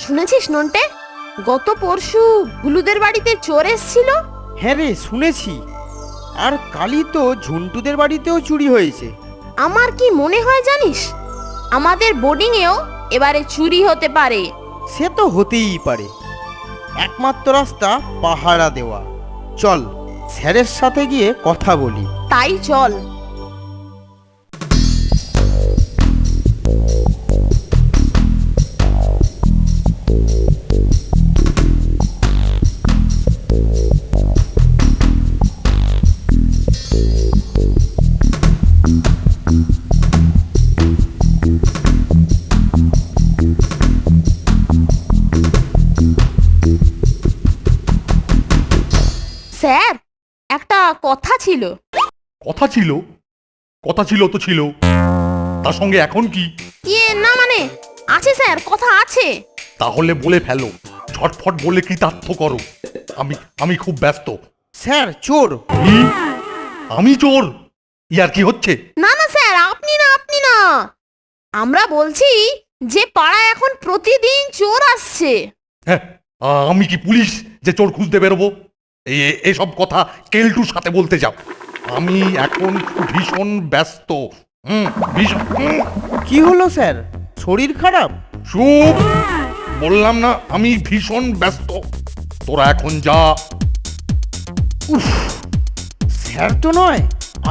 শুনেছিস নন্টে, গত পরশু হুলুদের বাড়িতে চোর এসেছিল? হ্যাঁ রে, শুনেছি। আর কালই তো ঝন্টুদের বাড়িতেও চুরি হয়েছে। আমার কি মনে হয় জানিস, আমাদের বোর্ডিংয়েও এবারে চুরি হতে পারে। সে তো হতেই পারে। একমাত্র রাস্তা পাহারা দেওয়া। চল স্যারের সাথে গিয়ে কথা বলি। তাই চল। স্যার, একটা কথা ছিল। কথা ছিল? কথা ছিল তো ছিল, তার সঙ্গে এখন কি? না মানে, আছে স্যার, কথা আছে। তাহলে বলে ফেলো, ছটফট বলে কৃতার্থ করো। আমি আমি খুব ব্যস্ত। স্যার, চোর। কি? আমি চোর? ইয়ার কি হচ্ছে? না না স্যার, আপনি না, আমরা বলছি যে পাড়ায় এখন প্রতিদিন চোর আসছে। হ্যাঁ, আমি কি পুলিশ যে চোর খুঁজতে বেরোবো? এসব কথা কেলটুর সাথে বলতে যাও। আমি এখন ভীষণ ব্যস্ত। ভীষণ। কি হলো স্যার, শরীর খারাপ? চুপ! বললাম না আমি ভীষণ ব্যস্ত। তোরা এখন যা। উফ, স্যার তো নয়,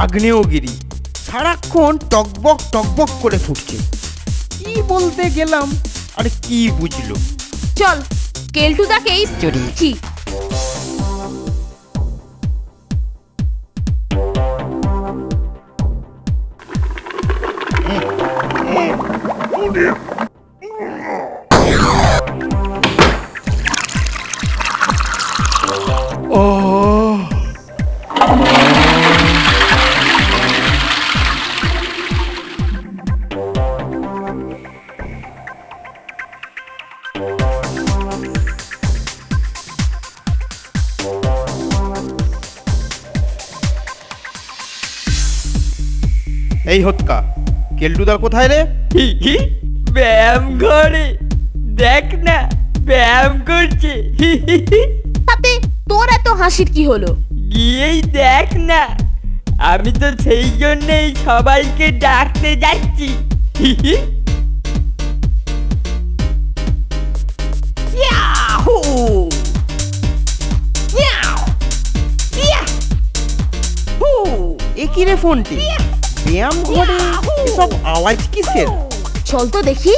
আগ্নেয়গিরি। সারাক্ষণ টকবক টকবক করে ফুটছে। কি বলতে গেলাম আর কি বুঝলো? চল কেলটুদাকেই চড়িয়েছি। এই হতকা, কেলটুদা কোথায় রে? ব্যায়াম ঘরে, দেখ না ব্যায়াম করছে। তাতে তোর এত হাসির কি হলো? গিয়েই দেখ না, আমি তো সেই জন্যই সবাইকে ডাকতে যাচ্ছি। ইয়াহু! ইয়াও! ইয়াহু! এ কি রে ফোনটি? ব্যায়াম ঘরে এসব আওয়াজ কিসের? চল তো দেখি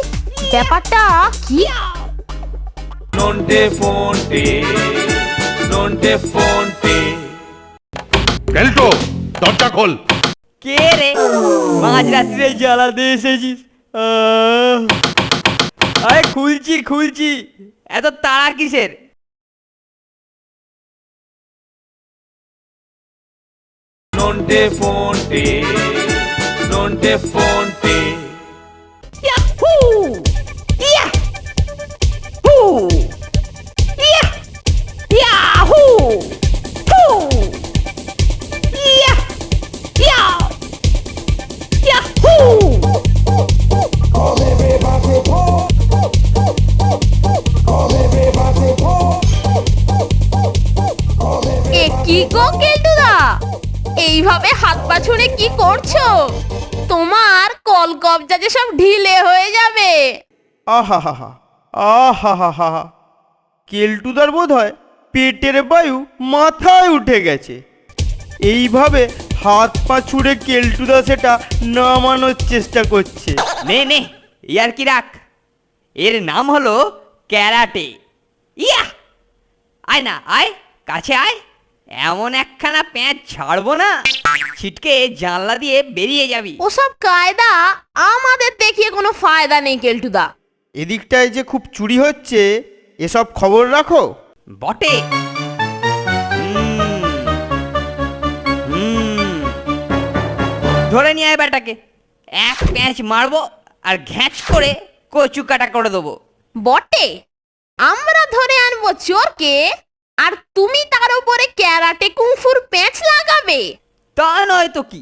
ব্যাপারটা কি। Nonte fonte, nonte fonte. কেলটো, দরজা খোল। কে রে? মাঝ রাত্রে জ্বালাতে এসেছিস? আরে খুলছি, এত তাড়া কিসের? Nonte fonte, nonte fonte. Yahoo! Yahoo! Yeah! Yahoo! হু! ইয়াহ! ইয়াও! ইয়াহু! এ কি গো কেলটুদা, এইভাবে হাত পা ছুঁড়ে কি করছো? তোমার কল কবজা যে সব ঢিলে হয়ে যাবে। আহা হা হা, আহা হা হা হা। কেলটুদার বোধ হয় পেটের বায়ু মাথায় উঠে গেছে। এইভাবে হাত পা ছুঁড়ে কেলটুদা সেটা নামানোর চেষ্টা করছে। নে ইয়ার কি রাখ। এর নাম হলো ক্যারাটে। ইয়া! আয় না, আয় কাছে আয়। এমন একখানা প্যাঁচ ছাড়বো না, ছিটকে জানলা দিয়ে বেরিয়ে যাবি। ওসব কায়দা আমাদের দেখিয়ে কোনো ফায়দা নেই কেলটুদা। এদিকটায় যে খুব চুরি হচ্ছে, এসব খবর রাখো। বটে। ধরে নিয়ে আয় ব্যাটাকে, এক প্যাঁচ মারবো আর ঘ্যাঁচ করে কচু কাটা করে দেবো। বটে, আমরা ধরে আনবো চোরকে, আর তুমি তার উপরে ক্যারাটে কুংফুর প্যাঁচ লাগাবে। তা নয় তো কি,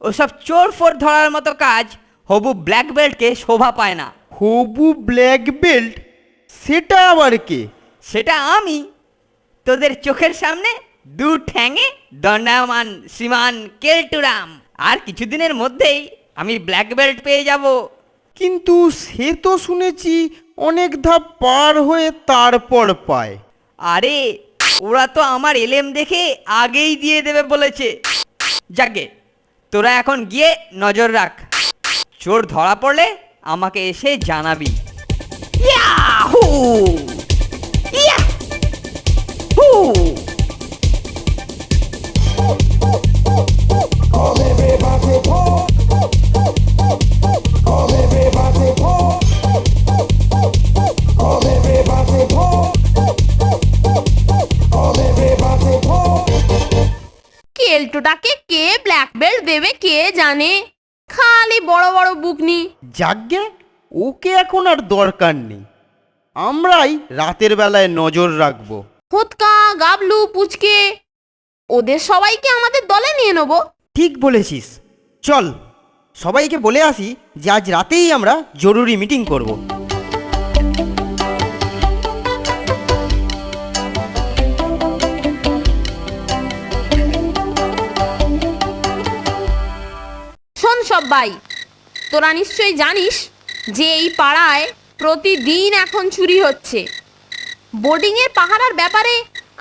ওসব চোর ফোর ধরার মতো কাজ হবু ব্ল্যাক বেল্টকে শোভা পায় না। হবু ব্ল্যাক বেল্ট? সেটা আবার কে? সেটা আমি, তোদের চোখের সামনে দু ঠ্যাঙে দণ্ডায়মান শ্রীমান কেলটুরাম। আর কিছুদিনের মধ্যেই আমি ব্ল্যাক বেল্ট পেয়ে যাব। কিন্তু সে তো শুনেছি অনেক ধাপ পার হয়ে তারপর পায়। আরে ওরা তো আমার এলেম দেখে আগেই দিয়ে দেবে বলেছে। যাকে তোরা এখন গিয়ে নজর রাখ, চোর ধরা পড়লে আমাকে এসে জানাবি। ইয়াহু! ইয়াহু! কেলটুটাকে কে ব্ল্যাক বেল্ট দেবে কে জানে, খালি বড় বড় বুকনি। যাগ্গে ওকে এখন আর দরকার নেই, আমরাই রাতের বেলায় নজর রাখবো। হোতকা, গাবলু, পুচকে ওদের সবাইকে আমাদের দলে নিয়ে নেবো। ঠিক বলেছিস, চল সবাইকে বলে আসি যে আজ রাতেই আমরা জরুরি মিটিং করব। শোন সবাই, তোরা নিশ্চয়ই জানিস যে এই পাড়ায় প্রতিদিন এখন চুরি হচ্ছে। বোর্ডিংয়ের পাহারার ব্যাপারে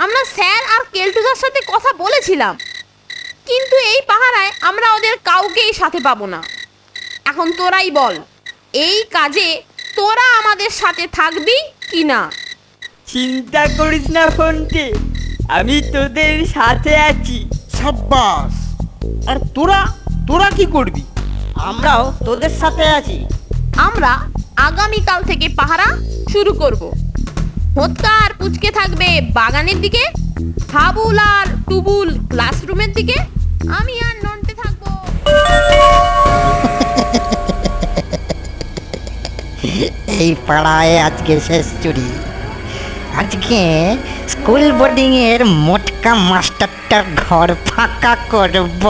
আমরা স্যার আর কেলটুদার সাথে কথা বলেছিলাম, কিন্তু এই পাহারায় আমরা ওদের কাউকেই সাথে পাবো না। এখন তোরাই বল, এই কাজে তোরা আমাদের সাথে থাকবি কি না? চিন্তা করিস না ফোনটি, আমি তোদের সাথে আছি। সাব্বাস! আর তোরা তোরা কি করবি? আমরাও তোদের সাথে আছি। আমরা আগামীকাল থেকে পাহারা শুরু করব। হোতকা আর পুচকে থাকবে বাগানের দিকে, হাবুল আর টুবুল ক্লাসরুমের দিকে, আমি আর নন্টে থাকবো। এই পাড়ায় আজকে শেষ চুরি। আজকে স্কুল বোর্ডিং এর মোটকা মাস্টারটার ঘর ফাঁকা করব।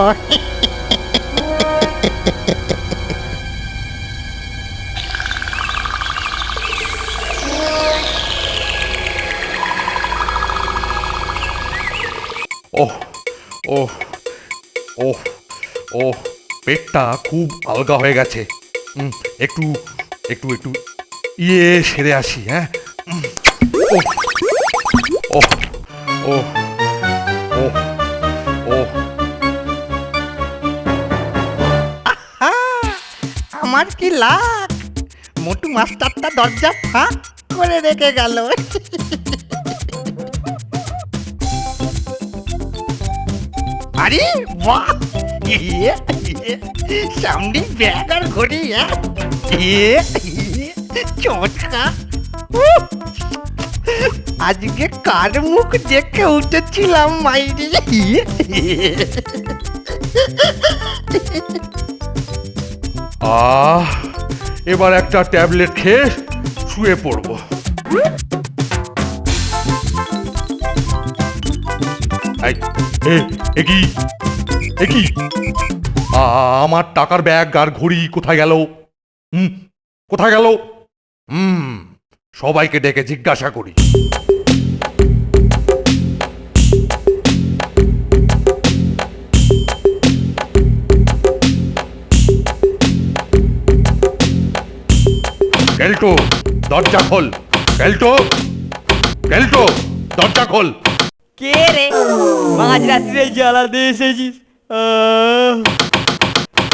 ওহ ওহ ওহ ওহ, পেটটা খুব আলগা হয়ে গেছে। একটু একটু একটু সেরে আসি। হ্যাঁ, ওহ ওহ ওহ ওহ ওহ। আমার কি লাগ, মোটু মাস্টারটা দরজা ফাঁক করে রেখে গেল। আরে বাহ, সামনে ব্যাগ আর ঘড়ি। চমৎকার! আজকে কার মুখ দেখে উঠেছিলাম মাইরি। এবার একটা ট্যাবলেট খেয়ে শুয়ে পড়বো। আমার টাকার ব্যাগ আর ঘড়ি কোথায় গেল? কোথায় গেল? সবাইকে ডেকে জিজ্ঞাসা করি। কেলটো, দরজা খোল। কেলটো, কেলটো, দরজা খোল। কে রে, মাঝরাত্রিরে জ্বালাতে এসেছিস?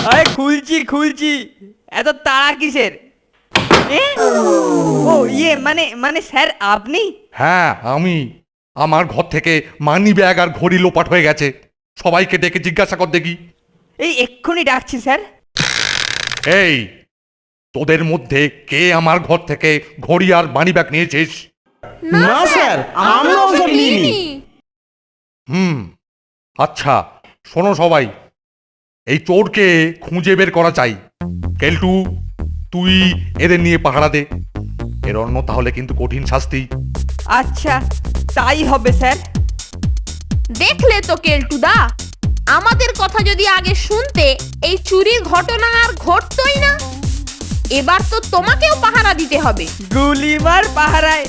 আরে খুলছি খুলছি, এত তাড়া কিসের? ও মানে মানে স্যার আপনি? হ্যাঁ আমি। আমার ঘর থেকে মানি ব্যাগ আর ঘড়ি লোপাট হয়ে গেছে। সবাইকে ডেকে জিজ্ঞাসা কর দেখি। এই এক্ষুনি ডাকছি স্যার। এই, তোদের মধ্যে কে আমার ঘর থেকে ঘড়ি আর মানি ব্যাগ নিয়েছিস? না স্যার, আমরা ওসব নিইনি। আচ্ছা শোনো সবাই, এই চোরকে খুঁজে বের করা চাই। কেলটু, তুই এদের নিয়ে পাহারা দে। এর অন্য তাহলে কিন্তু কঠিন শাস্তি। আচ্ছা তাই হবে স্যার। দেখলে তো কেলটুদা, আমাদের কথা যদি আগে শুনতে এই চুরির ঘটনা আর ঘটতই না। এবার তো তোমাকেও পাহারা দিতে হবে। গুলিমার পাহারায়,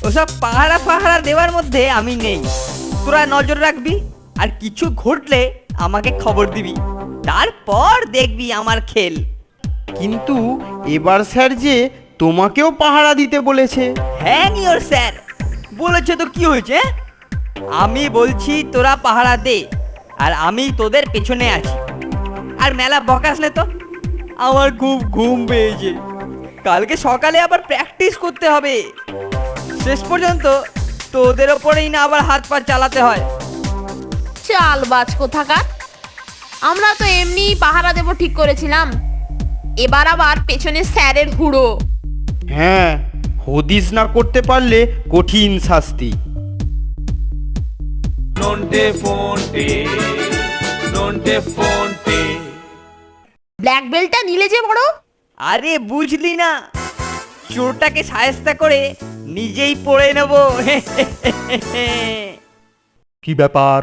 ওসব পাহারা পাহারা দেওয়ার মধ্যে আমি নেই। তোরা নজর রাখবি, আর কিছু ঘটলে আমাকে খবর দিবি, তারপর দেখবি আমার খেল। কিন্তু এবার স্যার যে তোমাকেও পাহারা দিতে বলেছে। হ্যাং ইওর স্যার, বলেছে তো কি হয়েছে? আমি বলছি তোরা পাহারা দে, আর আমি তোদের পেছনে আছি। আর মেলা বকাসলে তো, আমার খুব ঘুম পেয়েছে। কালকে সকালে আবার প্র্যাকটিস করতে হবে। শেষ পর্যন্ত তোদের ওপরেই না আবার হাত পা চালাতে হয়। চালবাজ কোথাকার, আমরা তো এমনিই পাহারা দেব ঠিক করেছিলাম, এবার আবার পেছনে স্যারের হুড়ো। হ্যাঁ, হদিস না করতে পারলে কঠিন শাস্তি। Nonte fonte, nonte fonte. Black বেল্টটা নিলে যে বড়। আরে বুঝলি না, চোরটাকে সায়স্তা করে নিজেই পড়ে নেব। কি ব্যাপার,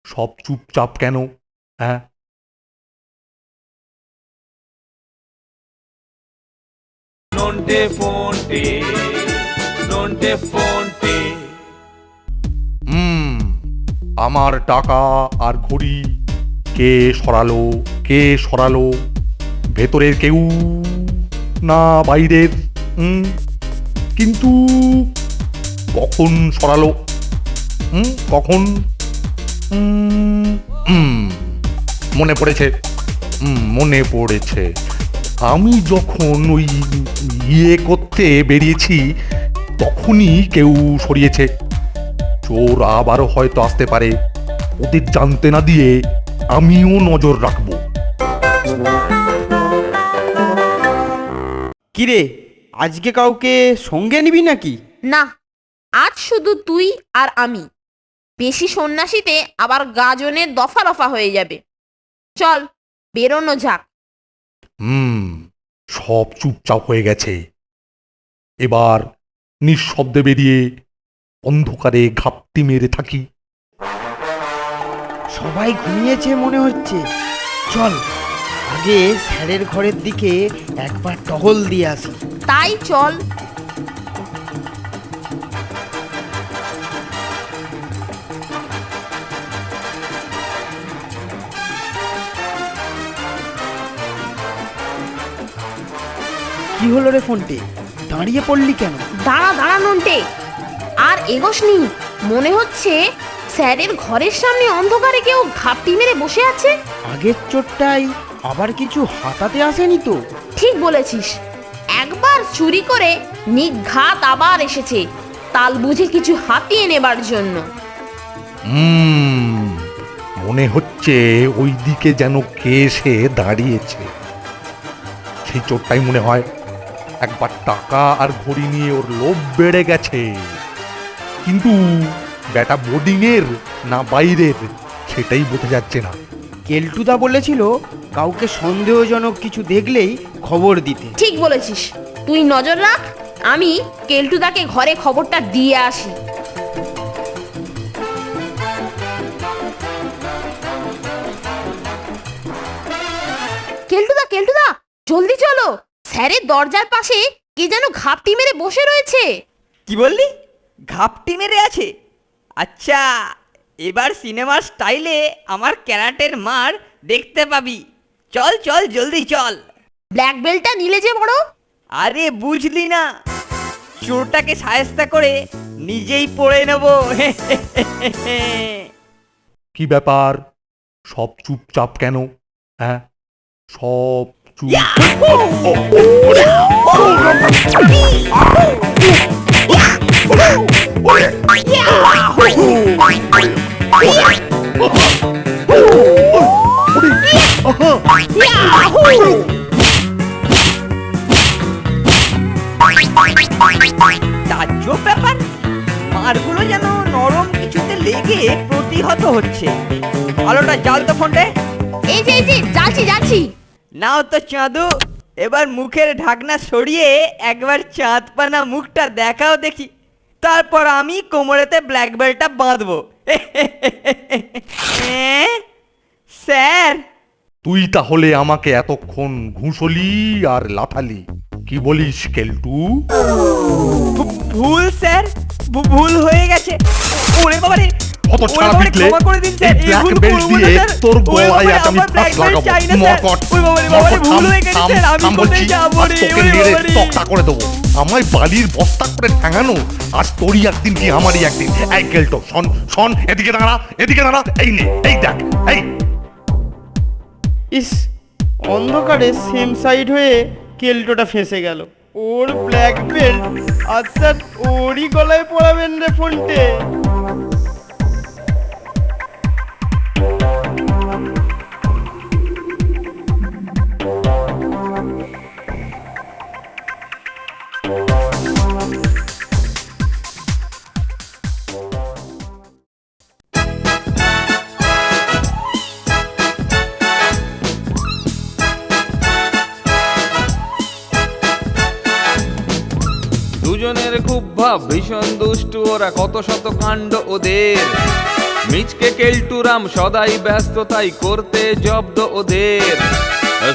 সব চুপচাপ কেন? হ্যাঁ, Nonte fonte, nonte fonte. আমার টাকা আর ঘড়ি কে সরালো? কে সরালো? ভেতরের কেউ না বাইরের? কিন্তু কখন সরালো? কখন? মনে পড়েছে, মনে পড়েছে। আমি যখন ওই ইয়ে করতে বেরিয়েছি তখনই কেউ সরিয়েছে। চোর আবারও হয়তো আসতে পারে, ওদের জানতে না দিয়ে আমিও নজর রাখবো। কিরে, আজকে কাউকে সঙ্গে নিবি নাকি? না, আজ শুধু তুই আর আমি। বেশি সন্ন্যাসীতে আবার গাজনের দফা রফা হয়ে যাবে। চল, বেরোনো যাক। সব চুপচাপ হয়ে গেছে। এবার নিঃশব্দে বেরিয়ে অন্ধকারে ঘাপটি মেরে থাকি। সবাই ঘুমিয়েছে মনে হচ্ছে। চল, আগে স্যারের ঘরের দিকে একবার টহল দিয়ে আসি। তাই চল। কি হলো রে ফোনটে, দাঁড়িয়ে পড়লি কেন? দাঁড়া দাঁড়া নন্টে, আর এগোসনি। মনে হচ্ছে স্যারের ঘরের সামনে অন্ধকারে কেউ ঘাপটি মেরে বসে আছে। আগের চোরটাই আবার কিছু হাতাতে আসেনি তো? ঠিক বলেছিস, একবার চুরি করে নিঘাত আবার এসেছে, তাল বুঝে কিছু হাতিয়ে নেবার জন্য। মনে হচ্ছে ওই দিকে যেন কে এসে দাঁড়িয়েছে। সেই চোরটাই মনে হয়। একবার টাকা আর ঘড়ি নিয়ে ওর লোভ বেড়ে গেছে। কিন্তু ব্যাটা বোর্ডিংয়ের না বাইরের সেটাই বোঝা যাচ্ছে না। কেলটুদা বলেছিল কাউকে সন্দেহজনক কিছু দেখলেই খবর দিতে। ঠিক বলেছিস, তুই নজর রাখ, আমি কেলটুদাকে ঘরে খবরটা দিয়ে আসি। কেলটুদা, কেলটুদা, জলদি চলো, স্যারের দরজার পাশে কে যেন ঘাপটি মেরে বসে রয়েছে। কি বললি? ঘাপটি মেরে আছে? আচ্ছা, এবার সিনেমার স্টাইলে আমার ক্যারাটের মার দেখতে পাবি। চল চল, জলদি চল। ব্ল্যাক বেল্টটা নিলে যে বড়। আরে বুঝলি না, চোরটাকে সায়স্তা করে নিজেই পড়ে নেব। কি ব্যাপার, সব চুপচাপ কেন? হ্যাঁ, সব চুপ। তাজ্জব ব্যাপার, মারগুলো যেন নরম কিছুতে লেগে প্রতিহত হচ্ছে। আলোটা জ্বাল তো ফোনটা। এই যে যাচ্ছি যাচ্ছি। নাও তো চাঁদু, এবার মুখের ঢাকনা সরিয়ে একবার চাঁদ পানা মুখটা দেখাও দেখি, তারপর আমি কোমরেতে ব্ল্যাক বেল্টটা বাঁধবো। স্যার, তুই তাহলে আমাকে এতক্ষণ ঘুষলি আর লাথালি। কি বলিস কেলটু? ভুল স্যার, ভুল হয়ে গেছে। ওরে বাবারে, কত ওরে ছাড়া বাবারে, পিটলে ক্ষমা করে দিন স্যার, এই এই ভুল black belt করবো না দিয়ে স্যার। তোর ওরে গলায় বাবারে, আজ আমি আমার black ফাঁস belt লাগাবো। চাই না স্যার। মরকট, ওরে বাবারে, বাবারে, মরকট, ভুল থাম, হয়ে গেছে থাম, স্যার, আমি থাম কোথায় বলছি। যাবো আজ রে? তোকে ওরে মেরে বাবারে। তক্তা করে দেবো। আমায় বালির বস্তা করে ঠ্যাঙানো, আজ তোরই একদিন কি আমারই একদিন। এই কেলটো, শোন শোন, এদিকে দাঁড়া, এদিকে দাঁড়া। এই নে, এই দেখ, এই। ইস, অন্ধকারে সেম সাইড হয়ে কেল্টোটা ফেঁসে গেল। ওর ব্ল্যাক বেল্ট আচ্ছা ওরই গলায় পড়াবেন রে ফোনটে। দুজনের খুব ভাব, ভীষণ দুষ্টু ওরা, কত শত কাণ্ড ওদের। মিচকে কেলটুরাম সদাই ব্যস্ত, তাই করতে জব্দ ওদের।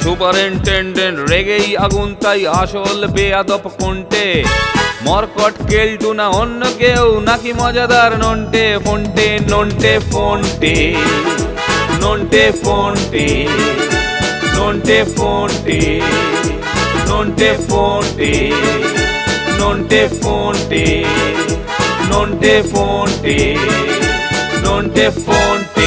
সুপারিনটেন্ডেন্ট রেগেই আগুন, তাই আসল বেয়াদব কোনটে। মরকট কেলটু না অন্য কেউ, নাকি মজাদার Nonte ফোনটে। Nonte ফোনটে, Nonte ফোনটে, Nonte ফোনটে, Nonte ফোনটে, nonte fonte, nonte fonte, nonte fonte.